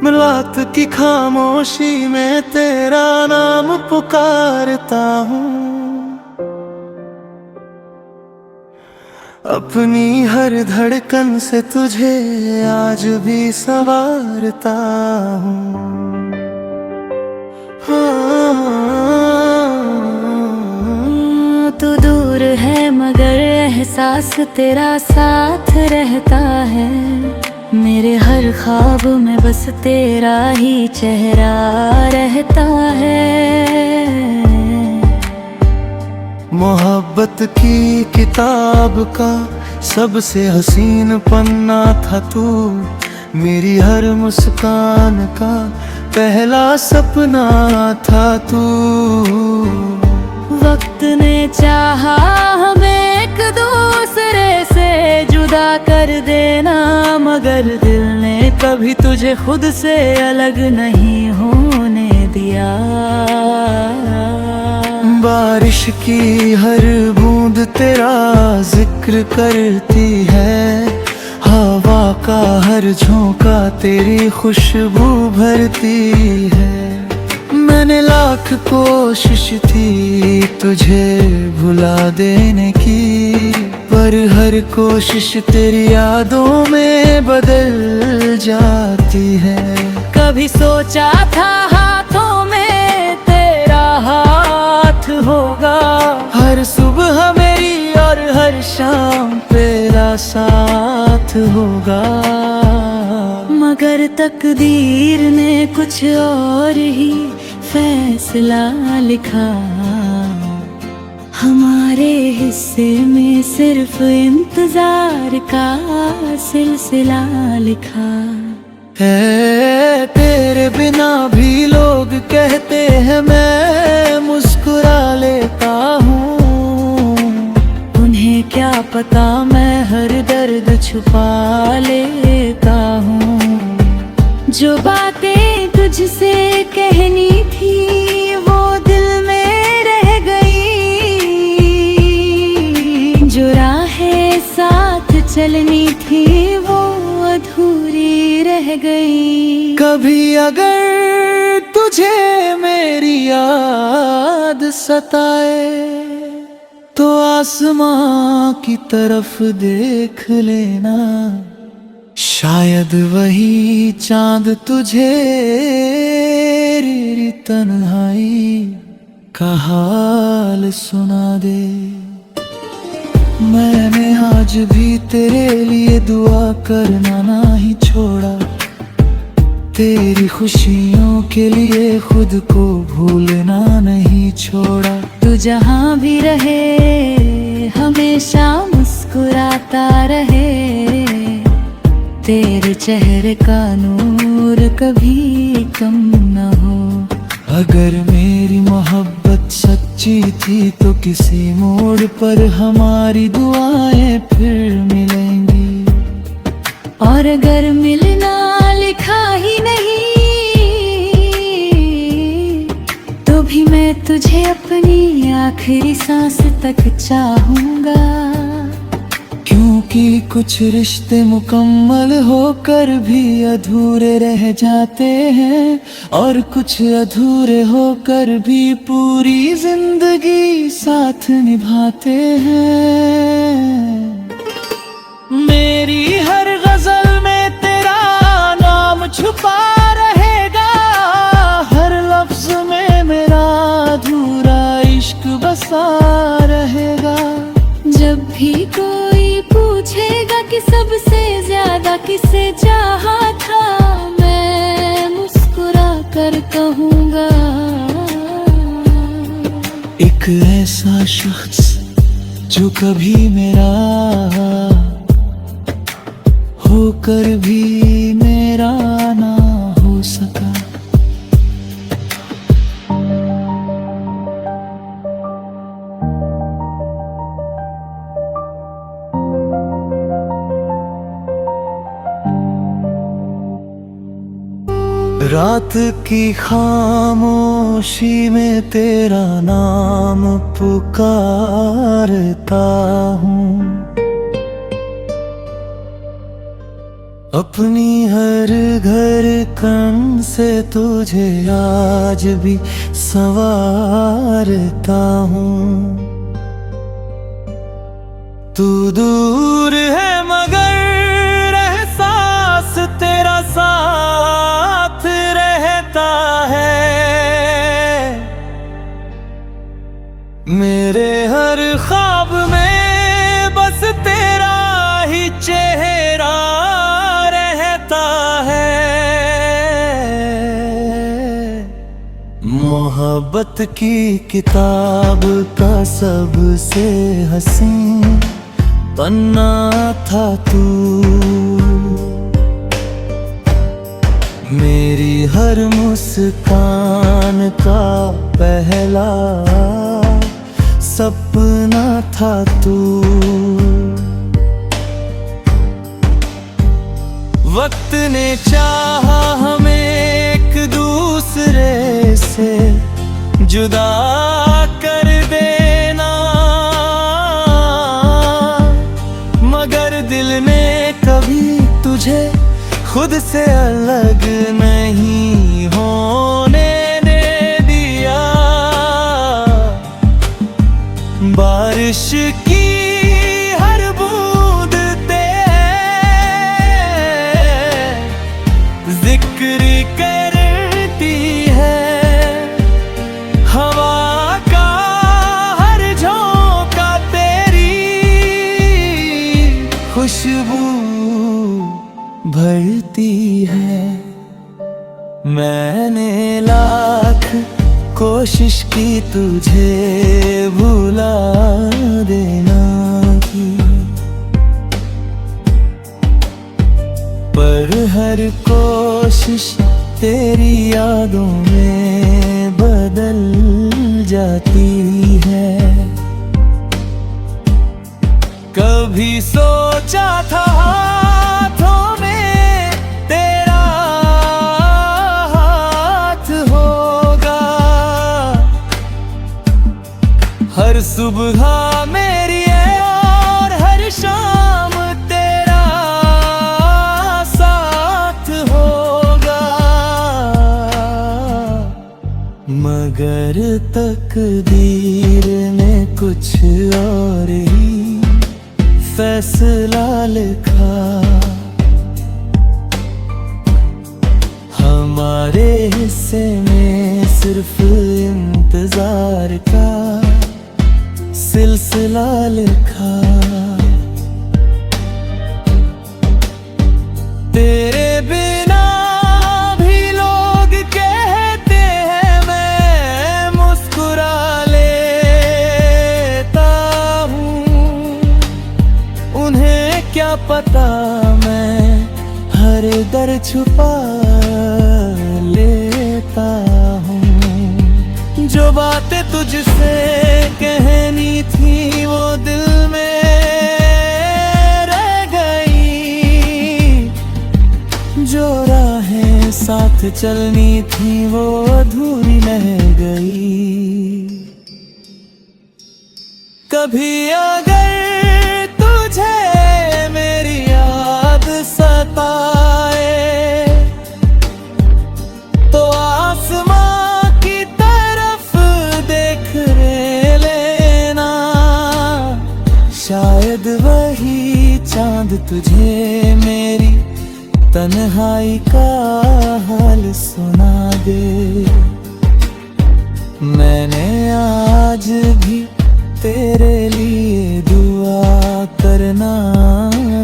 रात की खामोशी में तेरा नाम पुकारता हूँ। अपनी हर धड़कन से तुझे आज भी संवारता हूँ। तू दूर है मगर एहसास तेरा साथ रहता है। मेरे हर ख्वाब में बस तेरा ही चेहरा रहता है। मोहब्बत की किताब का सबसे हसीन पन्ना था तू। मेरी हर मुस्कान का पहला सपना था तू। वक्त ने चाहा हमें एक दूसरे से जुदा कर देना, मगर दिल ने कभी तुझे खुद से अलग नहीं होने दिया। बारिश की हर बूंद तेरा जिक्र करती है। हवा का हर झोंका तेरी खुशबू भरती है। मैंने लाख कोशिश थी तुझे भुला देने की, पर हर कोशिश तेरी यादों में बदल जाती है। कभी सोचा था हाथों में तेरा हाथ होगा, हर सुबह मेरी और हर शाम तेरा साथ होगा। मगर तकदीर ने कुछ और ही फैसला लिखा। हमारे हिस्से में सिर्फ इंतजार का सिलसिला लिखा है। तेरे बिना भी लोग कहते हैं मैं मुस्कुरा लेता हूँ। उन्हें क्या पता मैं हर दर्द छुपा लेता हूँ। जो बातें तुझसे कहनी थी वो दिल में रह गई। जो राहें साथ चलनी थी वो अधूरी रह गई। कभी अगर तुझे मेरी याद सताए तो आसमां की तरफ देख लेना। शायद वही चांद तुझे तेरी तन्हाई का हाल सुना दे। मैंने आज भी तेरे लिए दुआ करना नहीं छोड़ा। तेरी खुशियों के लिए खुद को भूलना नहीं छोड़ा। तू जहाँ भी रहे हमेशा मुस्कुराता रहे। तेरे चेहरे का नूर कभी कम न हो। अगर मेरी मोहब्बत सच्ची थी तो किसी मोड़ पर हमारी दुआएं फिर मिलेंगी। और अगर मिलना लिखा ही नहीं तो भी मैं तुझे अपनी आखिरी सांस तक चाहूंगा। क्योंकि कुछ रिश्ते मुकम्मल होकर भी अधूरे रह जाते हैं, और कुछ अधूरे होकर भी पूरी जिंदगी साथ निभाते हैं। मेरी हर गजल में तेरा नाम छुपा रहेगा। हर लफ्ज में मेरा अधूरा इश्क बसा रहेगा। जब भी कोई पूछेगा कि सबसे ज्यादा किसे चाहा था, मैं मुस्कुरा कर कहूँगा एक ऐसा शख्स जो कभी मेरा होकर भी मेरा ना हो सका। रात की खामोशी में तेरा नाम पुकारता हूँ। अपनी हर घर कण से तुझे आज भी संवारता हूँ। तू दूर है मगर एहसास तेरा साथ रहता है। मेरे हर ख्वाब में बस तेरा ही चेहरा रहता है। मोहब्बत की किताब का सबसे हसीन पन्ना था तू। मेरी हर मुस्कान का पहला सपना था तू। वक्त ने चाहा हमें एक दूसरे से जुदा कर देना, मगर दिल ने कभी तुझे खुद से अलग नहीं होने दे दिया। बारिश की हर बूंद जिक्र करती है। हवा का हर झोंका तेरी खुशबू भरती है। मैंने लाख कोशिश की तुझे भुला देना की, पर हर कोशिश तेरी यादों में बदल जाती है। कभी सोचा था हाथों में तेरा हाथ होगा, हर सुबह मेरी है और हर शाम तेरा साथ होगा। मगर तकदीर ने कुछ और ही फैसला लिखा। हमारे हिस्से में सिर्फ इंतजार का सिलसिला लिखा। तेरे बिना भी लोग कहते हैं मैं मुस्कुरा लेता हूँ, उन्हें क्या पता मैं हर दर्द छुपा लेता हूँ। जो बातें तुझसे कहनी थी वो दिल में रह गई, जो राहें साथ चलनी थी वो अधूरी रह गई। कभी अगर तुझे मेरी याद सताए तो आसमां की तरफ देख लेना, शायद वही चांद तुझे मेरी तन्हाई का हाल सुना दे। मैंने आज भी तेरे लिए दुआ करना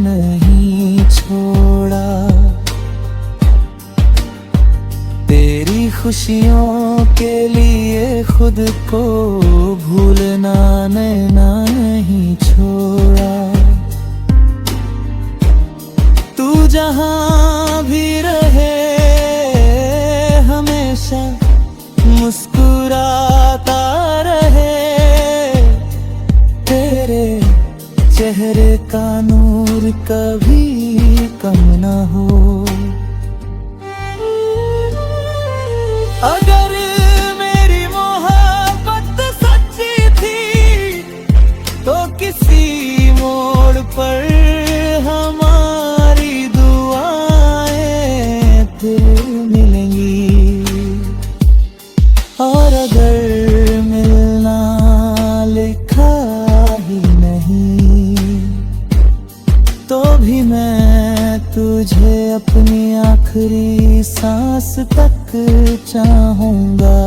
नहीं छोड़ा। तेरी खुशियों के लिए खुद को भूलना नहीं छोड़ा। तू जहां भी रहे हमेशा मुस्कुराता रहे, तेरे चेहरे का नूर कभी कम न हो। अगर मेरी मोहब्बत सच्ची थी तो किसी मोड़ पर हमारी दुआ फिर मिलेंगी। और अगर मिलना लिखा ही नहीं तो भी मैं तुझे अपनी आखिरी सांस तक चाहूंगा।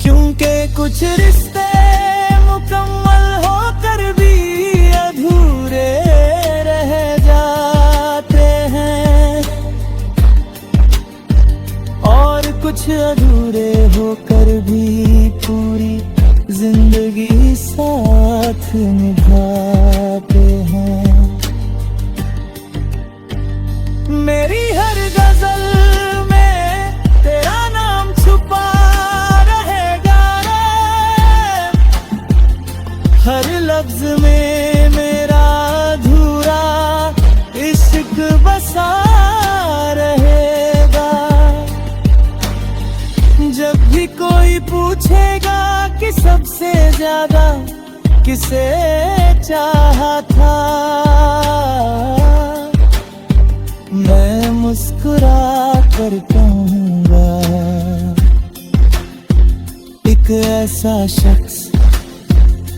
क्योंकि कुछ रिश्ते मुकम्मल होकर भी अधूरे रह जाते हैं, और कुछ अधूरे होकर भी पूरी जिंदगी साथ निभाते हैं। मेरी हर गजल में तेरा नाम छुपा रहेगा रे, हर लफ्ज में मेरा अधूरा इश्क बसा रहेगा। जब भी कोई पूछेगा कि सबसे ज्यादा किसे चाहा था, मैं मुस्कुरा कर कहूँगा, एक ऐसा शख्स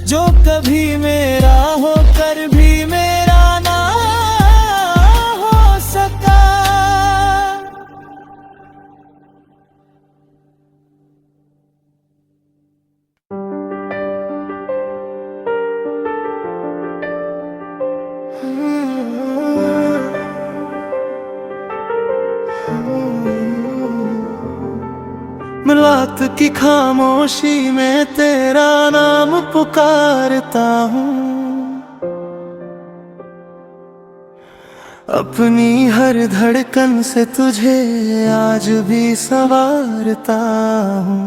जो कभी मेरा होकर भी मेरा ना हो सका। मिलात की खामोशी में तेरा नाम पुकारता हूँ, अपनी हर धड़कन से तुझे आज भी संवारता हूँ।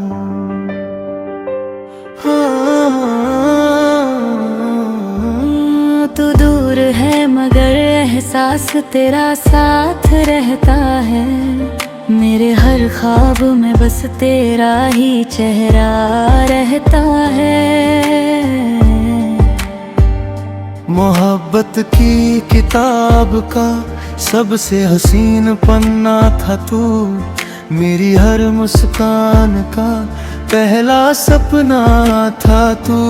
तू दूर है मगर एहसास तेरा साथ रहता है, मेरे हर ख्वाब में बस तेरा ही चेहरा रहता है। मोहब्बत की किताब का सबसे हसीन पन्ना था तू, मेरी हर मुस्कान का पहला सपना था तू।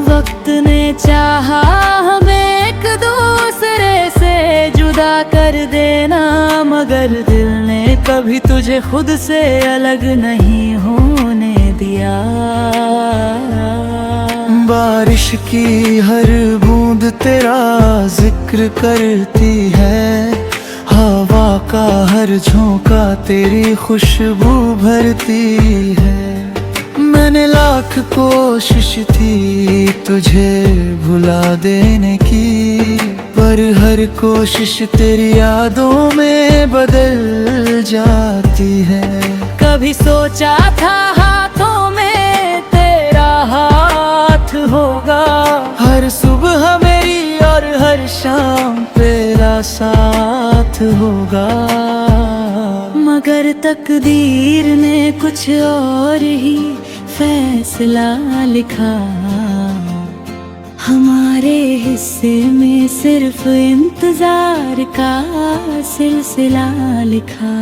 वक्त ने चाहा हमें एक दूसरे से जुदा कर देना, मगर दिल ने कभी तुझे खुद से अलग नहीं होने दिया। बारिश की हर बूंद तेरा जिक्र करती है, हवा का हर झोंका तेरी खुशबू भरती है। मैंने लाख कोशिश थी तुझे भुला देने की, पर हर कोशिश तेरी यादों में बदल जाती है। कभी सोचा था हाथों में तेरा हाथ होगा, हर सुबह मेरी और हर शाम तेरा साथ होगा। मगर तकदीर ने कुछ और ही फैसला लिखा, हमारे हिस्से में सिर्फ इंतजार का सिलसिला लिखा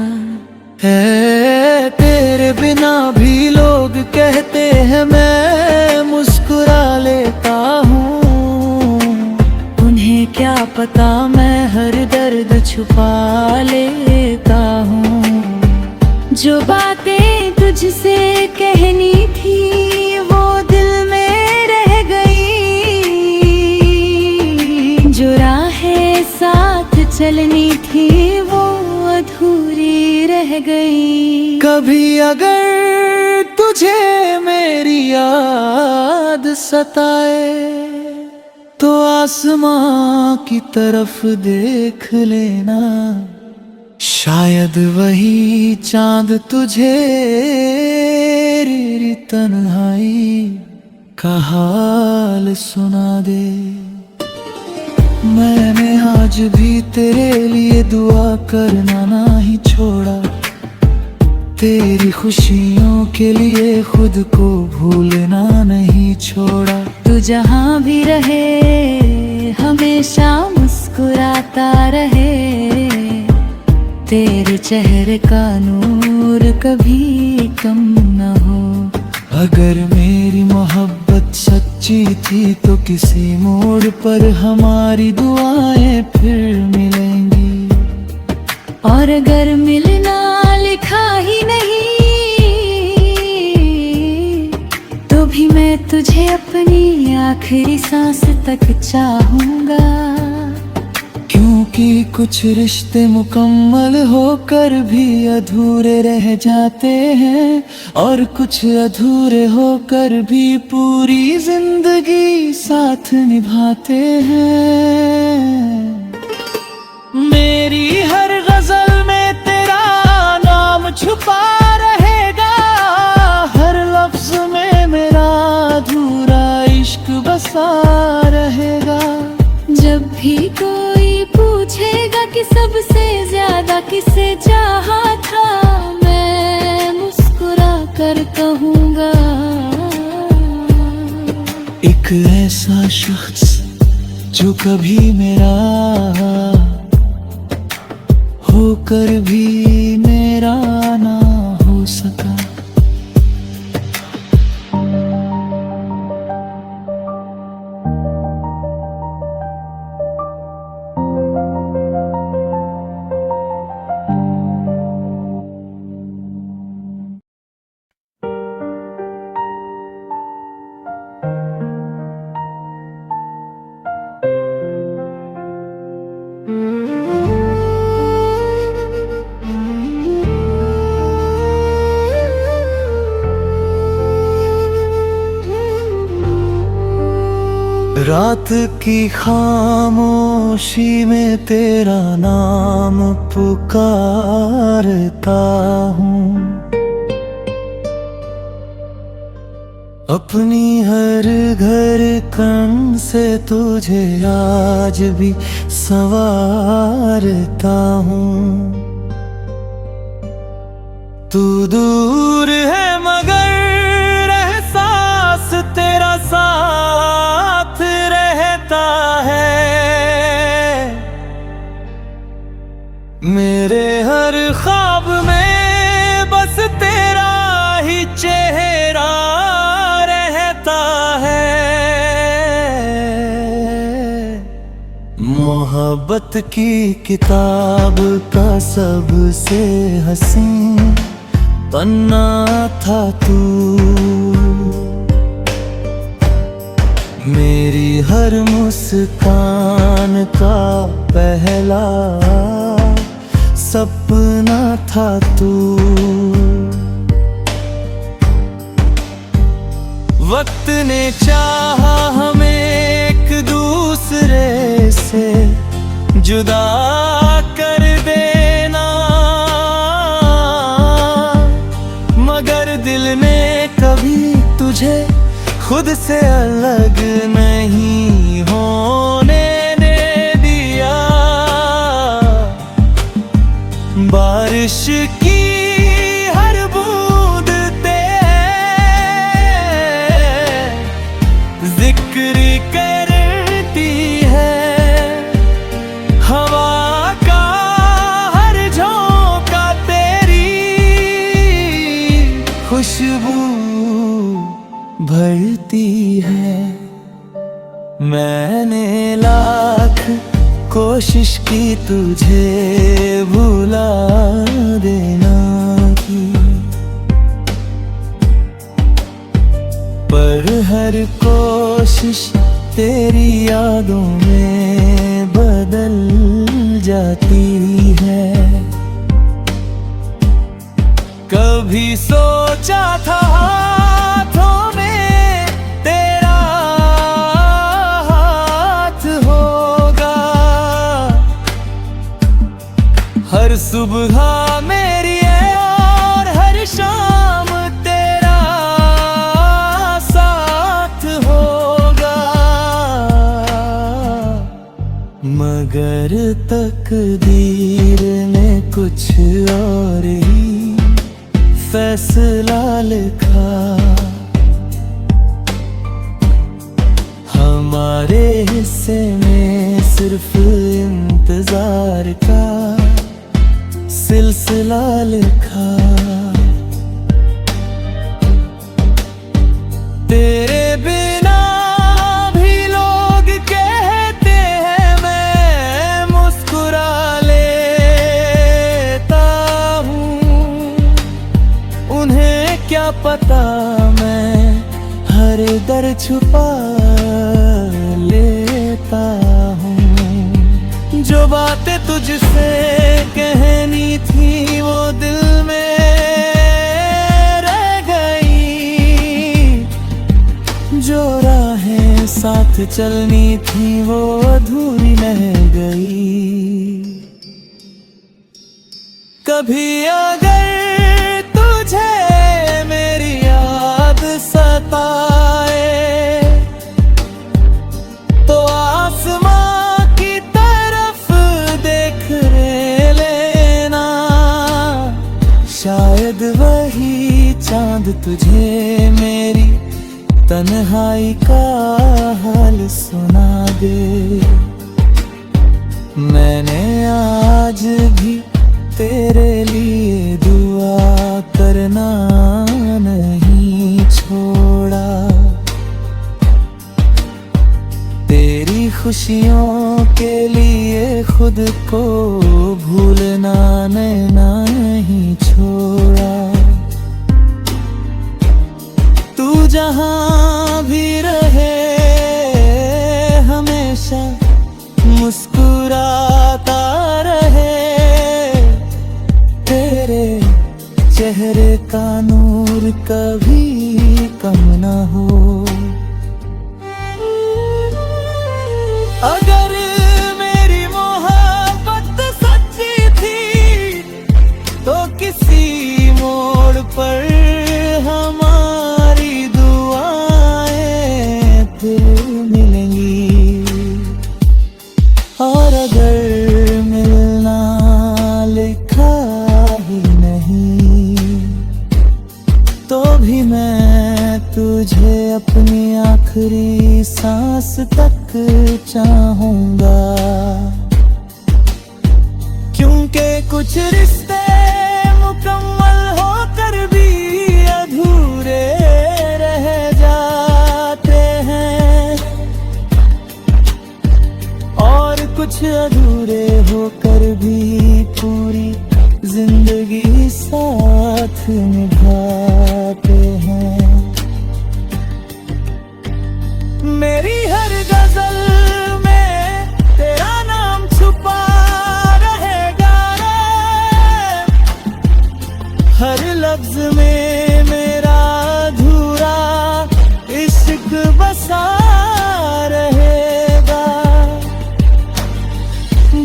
है। तेरे बिना भी लोग कहते हैं मैं मुस्कुरा लेता हूँ, उन्हें क्या पता मैं हर दर्द छुपा लेता हूँ। जो बातें तुझसे कहनी थी वो दिल में रह गई, जो राहें साथ चलनी थी वो अधूरी रह गई। कभी अगर तुझे मेरी याद सताए तो आसमां की तरफ देख लेना, शायद वही चांद तुझे तेरी तन्हाई का हाल सुना दे। मैंने आज भी तेरे लिए दुआ करना नहीं छोड़ा, तेरी खुशियों के लिए खुद को भूलना नहीं छोड़ा। तू जहाँ भी रहे हमेशा मुस्कुरा मुस्कुराता रहे, तेरे चेहरे का नूर कभी कम न हो। अगर मेरी मोहब्बत सच्ची थी तो किसी मोड़ पर हमारी दुआएं फिर मिलेंगी। और अगर मिलना लिखा ही नहीं तो भी मैं तुझे अपनी आखिरी सांस तक चाहूंगा। क्योंकि कुछ रिश्ते मुकम्मल होकर भी अधूरे रह जाते हैं, और कुछ अधूरे होकर भी पूरी जिंदगी साथ निभाते हैं। मेरी हर गजल में तेरा नाम छुपा रहेगा, हर लफ्ज में मेरा अधूरा इश्क बसा रहेगा। जब भी कोई पूछेगा कि सबसे ज्यादा किसे चाहा था, मैं मुस्कुरा कर कहूँगा, एक ऐसा शख्स जो कभी मेरा होकर भी मेरा ना हो सका। रात की खामोशी में तेरा नाम पुकारता हूँ, अपनी हर घर कण से तुझे आज भी संवारता हूँ। तू दूर है मगर एहसास तेरा साथ रहता है। मेरे हर ख्वाब में बस तेरा ही चेहरा रहता है। मोहब्बत की किताब का सबसे हसीन पन्ना था तू, मेरी हर मुस्कान का पहला सपना था तू। वक्त ने चाहा हमें एक दूसरे से जुदा कर देना, मगर दिल ने कभी तुझे खुद से अलग नहीं होने दे दिया। बारिश की हर बूंद तेरे जिक्र करती है, हवा का हर झोंका तेरी खुशबू भरती है। मैंने लाख कोशिश की तुझे भुला देना की, पर हर कोशिश तेरी यादों में बदल जाती है। कभी सोचा था हाथों में तेरा हाथ होगा, हर सुबह मेरी है और हर शाम तेरा साथ होगा। मगर तकदीर ने कुछ और ही फैसला लिखा, हमारे हिस्से में सिर्फ इंतजार का सिलसिला लिखा। तेरे बिना भी लोग कहते हैं मैं मुस्कुरा लेता हूँ, उन्हें क्या पता मैं हर दर छुपा लेता हूँ। जो बातें तुझसे कहनी थी वो दिल में रह गई, जो राहें साथ चलनी थी वो अधूरी रह गई। कभी अगर तुझे मेरी याद सताए तो आसमां की तरफ देख लेना, शायद वही चांद तुझे मेरी तन्हाई का हाल सुना दे। मैंने आज भी तेरे लिए दुआ करना नहीं छोड़ा, तेरी खुशियों के लिए खुद को भूलना नहीं छोड़ा। तू जहां भी रहे हमेशा मुस्कुराता रहे, तेरे चेहरे का नूर कभी कम ना हो। अगर मेरी मोहब्बत सच्ची थी तो किसी मोड़ पर हमारी दुआएं फिर मिलेंगी, और अगर मिलना लिखा ही नहीं तो भी मैं तुझे अपनी आखिरी सांस तक चाहूंगा। क्योंकि कुछ रिश्ते मुकम्मल होकर भी अधूरे रह जाते हैं, और कुछ अधूरे होकर भी पूरी जिंदगी साथ निभाते हैं। मेरी हर गजल में तेरा नाम छुपा रहेगा रे, हर लफ्ज में मेरा अधूरा इश्क बसा रहेगा।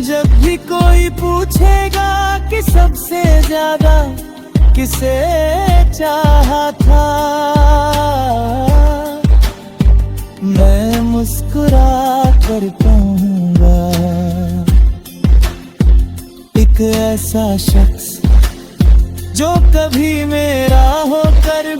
जब भी कोई पूछेगा कि सबसे ज्यादा किसे चाहा था, मैं मुस्कुरा कर कहूँगा, एक ऐसा शख्स जो कभी मेरा होकर